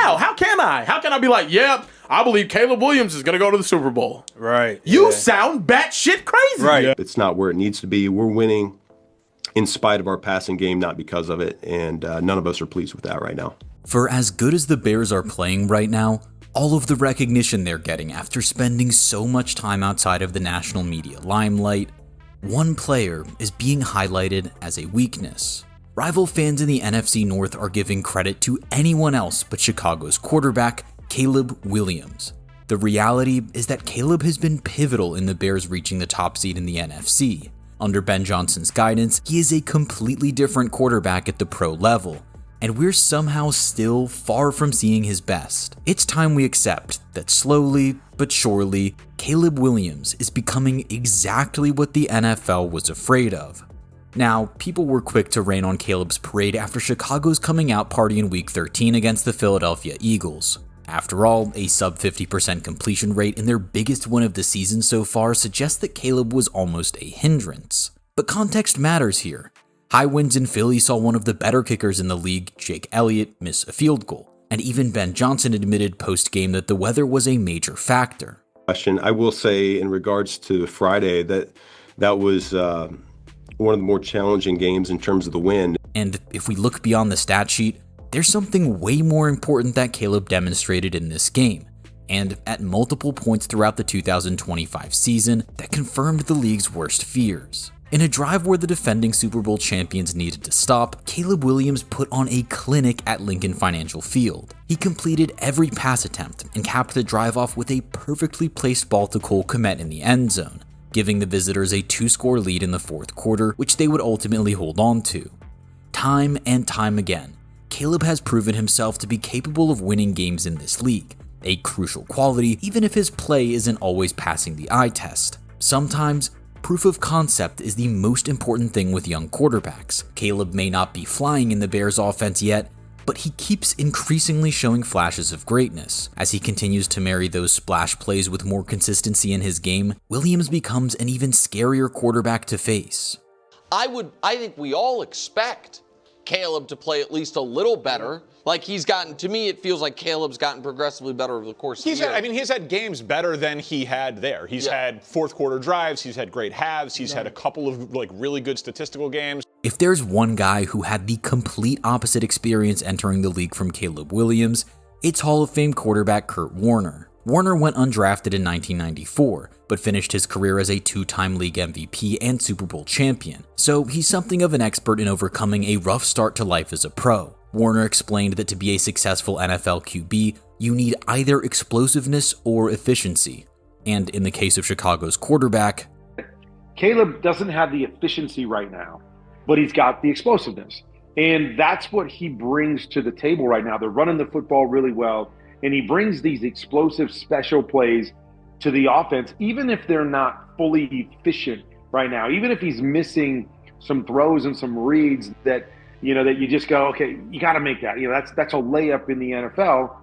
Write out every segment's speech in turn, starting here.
How? How can I? How can I be like, yep, I believe Caleb Williams is going to go to the Super Bowl? Right. You sound batshit crazy. Right. Yeah. It's not where it needs to be. We're winning in spite of our passing game, not because of it, and none of us are pleased with that right now. For as good as the Bears are playing right now, all of the recognition they're getting after spending so much time outside of the national media limelight, one player is being highlighted as a weakness. Rival fans in the NFC North are giving credit to anyone else but Chicago's quarterback, Caleb Williams. The reality is that Caleb has been pivotal in the Bears reaching the top seed in the NFC. Under Ben Johnson's guidance, he is a completely different quarterback at the pro level, and we're somehow still far from seeing his best. It's time we accept that slowly but surely, Caleb Williams is becoming exactly what the NFL was afraid of. Now, people were quick to rain on Caleb's parade after Chicago's coming out party in Week 13 against the Philadelphia Eagles. After all, a sub 50% completion rate in their biggest win of the season so far suggests that Caleb was almost a hindrance. But context matters here. High winds in Philly saw one of the better kickers in the league, Jake Elliott, miss a field goal, and even Ben Johnson admitted post-game that the weather was a major factor. I will say in regards to Friday that was one of the more challenging games in terms of the wind. And if we look beyond the stat sheet, there's something way more important that Caleb demonstrated in this game, and at multiple points throughout the 2025 season that confirmed the league's worst fears. In a drive where the defending Super Bowl champions needed to stop, Caleb Williams put on a clinic at Lincoln Financial Field. He completed every pass attempt and capped the drive off with a perfectly placed ball to Cole Kmet in the end zone, giving the visitors a 2-score lead in the fourth quarter, which they would ultimately hold on to. Time and time again, Caleb has proven himself to be capable of winning games in this league, a crucial quality even if his play isn't always passing the eye test. Sometimes, proof of concept is the most important thing with young quarterbacks. Caleb may not be flying in the Bears offense yet, but he keeps increasingly showing flashes of greatness. As he continues to marry those splash plays with more consistency in his game, Williams becomes an even scarier quarterback to face. I think we all expect Caleb to play at least a little better. Like he's gotten, to me, it feels like Caleb's gotten progressively better over the course of the year. He's had games better than he had there. He's had fourth quarter drives. He's had great halves. He's had a couple of really good statistical games. If there's one guy who had the complete opposite experience entering the league from Caleb Williams, it's Hall of Fame quarterback Kurt Warner. Warner went undrafted in 1994, but finished his career as a 2-time league MVP and Super Bowl champion, so he's something of an expert in overcoming a rough start to life as a pro. Warner explained that to be a successful NFL QB, you need either explosiveness or efficiency, and in the case of Chicago's quarterback, Caleb doesn't have the efficiency right now, but he's got the explosiveness, and that's what he brings to the table right now. They're running the football really well, and he brings these explosive special plays to the offense, even if they're not fully efficient right now, even if he's missing some throws and some reads that you just go, okay, you got to make that. That's a layup in the NFL.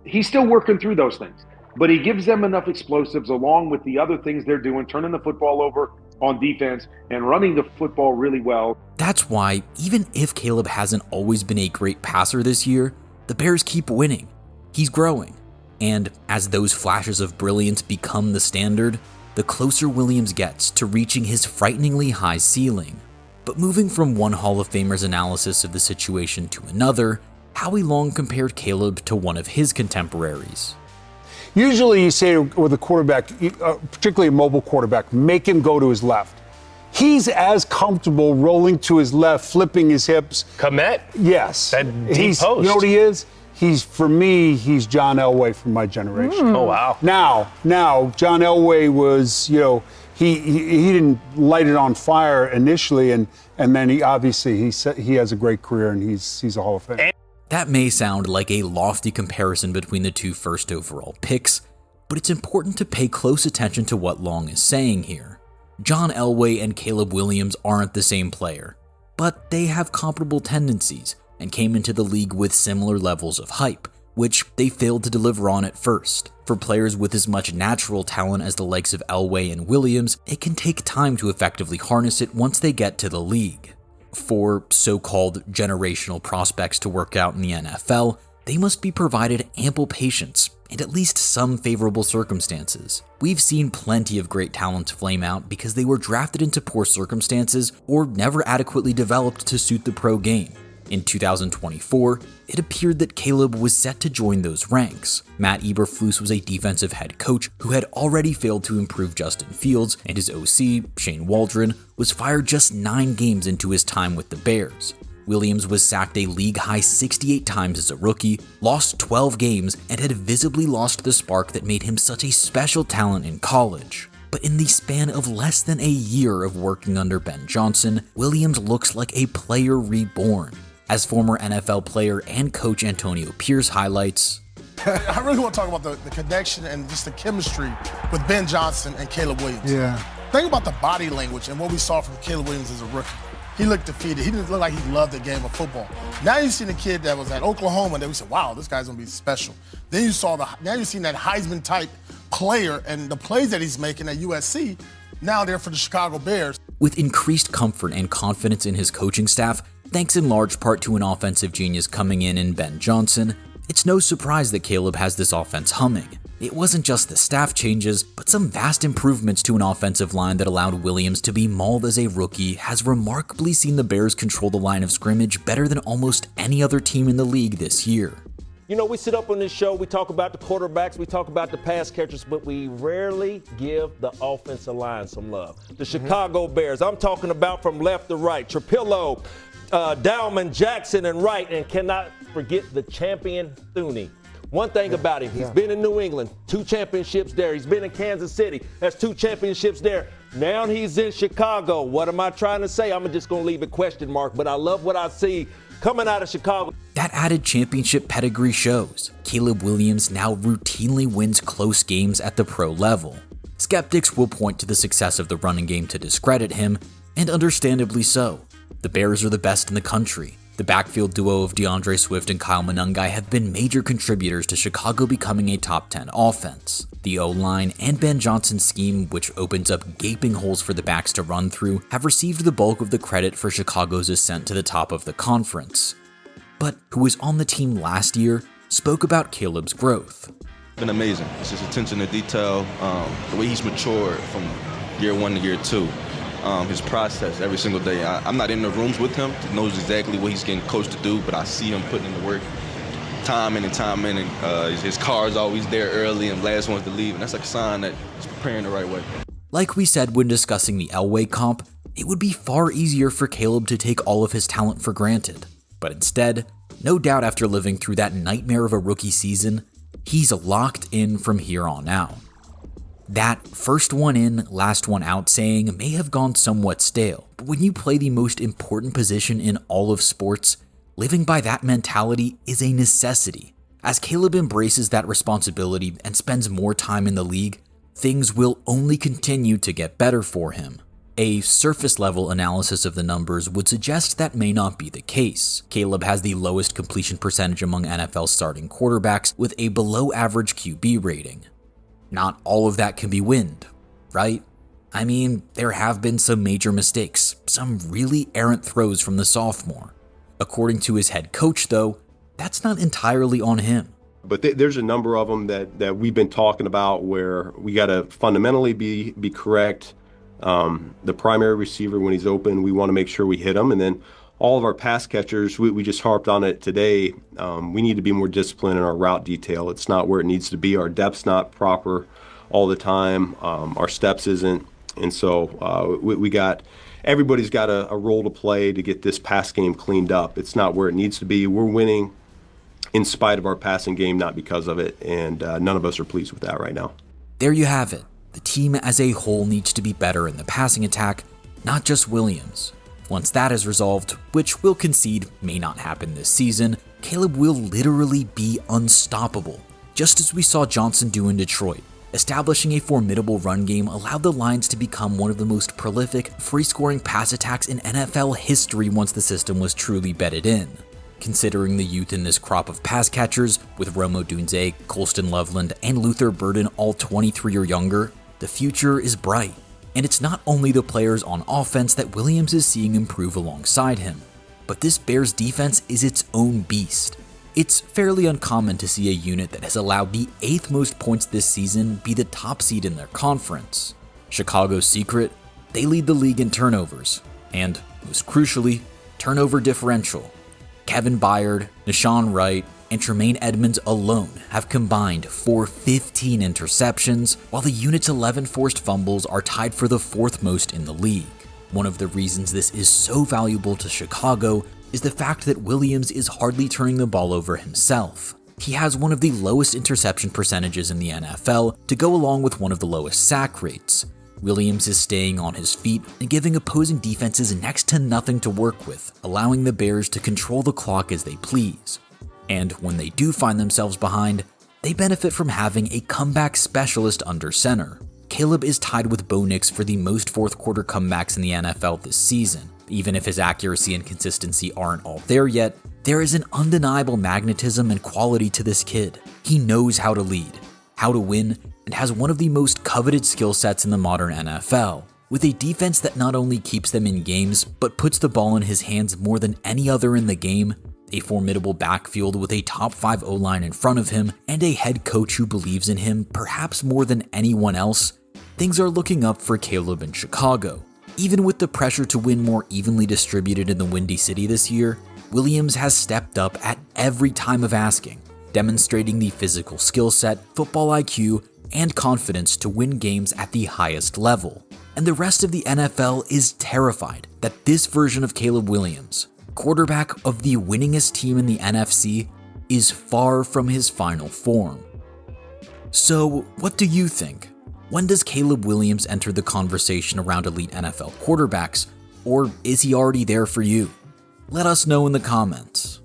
He's still working through those things, but he gives them enough explosives along with the other things they're doing, turning the football over on defense and running the football really well. That's why, even if Caleb hasn't always been a great passer this year, the Bears keep winning. He's growing, and as those flashes of brilliance become the standard, the closer Williams gets to reaching his frighteningly high ceiling. But moving from one Hall of Famer's analysis of the situation to another, Howie Long compared Caleb to one of his contemporaries. Usually you say with a quarterback, particularly a mobile quarterback, make him go to his left. He's as comfortable rolling to his left, flipping his hips. Kmet? Yes. That deep post. You know what he is? For me, he's John Elway from my generation. Oh, wow. Now, John Elway was, he didn't light it on fire initially, and then he has a great career, and he's a Hall of Fame. That may sound like a lofty comparison between the two first overall picks, but it's important to pay close attention to what Long is saying here. John Elway and Caleb Williams aren't the same player, but they have comparable tendencies and came into the league with similar levels of hype, which they failed to deliver on at first. For players with as much natural talent as the likes of Elway and Williams, it can take time to effectively harness it once they get to the league. For so-called generational prospects to work out in the NFL, they must be provided ample patience and at least some favorable circumstances. We've seen plenty of great talent flame out because they were drafted into poor circumstances or never adequately developed to suit the pro game. In 2024, it appeared that Caleb was set to join those ranks. Matt Eberflus was a defensive head coach who had already failed to improve Justin Fields, and his OC, Shane Waldron, was fired just 9 games into his time with the Bears. Williams was sacked a league-high 68 times as a rookie, lost 12 games, and had visibly lost the spark that made him such a special talent in college. But in the span of less than a year of working under Ben Johnson, Williams looks like a player reborn. As former NFL player and coach Antonio Pierce highlights, I really want to talk about the connection and just the chemistry with Ben Johnson and Caleb Williams. Yeah. Think about the body language and what we saw from Caleb Williams as a rookie. He looked defeated. He didn't look like he loved the game of football. Now you've seen a kid that was at Oklahoma and we said, wow, this guy's going to be special. Then now you've seen that Heisman-type player and the plays that he's making at USC, now they're for the Chicago Bears. With increased comfort and confidence in his coaching staff, thanks in large part to an offensive genius coming in Ben Johnson, it's no surprise that Caleb has this offense humming. It wasn't just the staff changes, but some vast improvements to an offensive line that allowed Williams to be mauled as a rookie has remarkably seen the Bears control the line of scrimmage better than almost any other team in the league this year. You know, we sit up on this show, we talk about the quarterbacks, we talk about the pass catchers, but we rarely give the offensive line some love. The Chicago Bears, I'm talking about from left to right, Trapillo, Dowman, Jackson, and Wright, and cannot forget the champion Thuney. One thing about him, he's been in New England, 2 championships there. He's been in Kansas City, that's 2 championships there. Now he's in Chicago. What am I trying to say? I'm just going to leave a question mark, but I love what I see coming out of Chicago. That added championship pedigree shows. Caleb Williams now routinely wins close games at the pro level. Skeptics will point to the success of the running game to discredit him, and understandably so. The Bears are the best in the country. The backfield duo of DeAndre Swift and Kyle Monangai have been major contributors to Chicago becoming a top 10 offense. The O-line and Ben Johnson's scheme, which opens up gaping holes for the backs to run through, have received the bulk of the credit for Chicago's ascent to the top of the conference. But who was on the team last year spoke about Caleb's growth. Been amazing. It's his attention to detail, the way he's matured from year 1 to year 2. His process every single day. I'm not in the rooms with him. He knows exactly what he's getting coached to do, but I see him putting in the work time in and time in. And his car is always there early and last ones to leave. And that's like a sign that he's preparing the right way. Like we said when discussing the Elway comp, it would be far easier for Caleb to take all of his talent for granted. But instead, no doubt after living through that nightmare of a rookie season, he's locked in from here on out. That first one in, last one out saying may have gone somewhat stale, but when you play the most important position in all of sports, living by that mentality is a necessity. As Caleb embraces that responsibility and spends more time in the league, things will only continue to get better for him. A surface-level analysis of the numbers would suggest that may not be the case. Caleb has the lowest completion percentage among NFL starting quarterbacks with a below-average QB rating. Not all of that can be wind, right? I mean, there have been some major mistakes, some really errant throws from the sophomore. According to his head coach, though, that's not entirely on him. But there's a number of them that we've been talking about where we got to fundamentally be correct. The primary receiver, when he's open, we want to make sure we hit him. And then all of our pass catchers, we just harped on it today. We need to be more disciplined in our route detail. It's not where it needs to be. Our depth's not proper all the time. Our steps isn't. And so everybody's got a role to play to get this pass game cleaned up. It's not where it needs to be. We're winning in spite of our passing game, not because of it. And none of us are pleased with that right now. There you have it. The team as a whole needs to be better in the passing attack, not just Williams. Once that is resolved, which we'll concede may not happen this season, Caleb will literally be unstoppable, just as we saw Johnson do in Detroit. Establishing a formidable run game allowed the Lions to become one of the most prolific, free-scoring pass attacks in NFL history once the system was truly bedded in. Considering the youth in this crop of pass catchers, with Rome Odunze, Colston Loveland, and Luther Burden all 23 or younger, the future is bright. And it's not only the players on offense that Williams is seeing improve alongside him, but this Bears defense is its own beast. It's fairly uncommon to see a unit that has allowed the 8th most points this season be the top seed in their conference. Chicago's secret? They lead the league in turnovers, and, most crucially, turnover differential. Kevin Byard, Nashawn Wright, and Tremaine Edmonds alone have combined for 15 interceptions, while the unit's 11 forced fumbles are tied for the 4th most in the league. One of the reasons this is so valuable to Chicago is the fact that Williams is hardly turning the ball over himself. He has one of the lowest interception percentages in the NFL to go along with one of the lowest sack rates. Williams is staying on his feet and giving opposing defenses next to nothing to work with, allowing the Bears to control the clock as they please. And when they do find themselves behind, they benefit from having a comeback specialist under center. Caleb is tied with Bo Nix for the most fourth quarter comebacks in the NFL this season. Even if his accuracy and consistency aren't all there yet, there is an undeniable magnetism and quality to this kid. He knows how to lead, how to win, and has one of the most coveted skill sets in the modern NFL. With a defense that not only keeps them in games, but puts the ball in his hands more than any other in the game, a formidable backfield with a top 5 O-line in front of him, and a head coach who believes in him perhaps more than anyone else, things are looking up for Caleb in Chicago. Even with the pressure to win more evenly distributed in the Windy City this year, Williams has stepped up at every time of asking, demonstrating the physical skill set, football IQ, and confidence to win games at the highest level. And the rest of the NFL is terrified that this version of Caleb Williams, quarterback of the winningest team in the NFC, is far from his final form. So, what do you think? When does Caleb Williams enter the conversation around elite NFL quarterbacks, or is he already there for you? Let us know in the comments.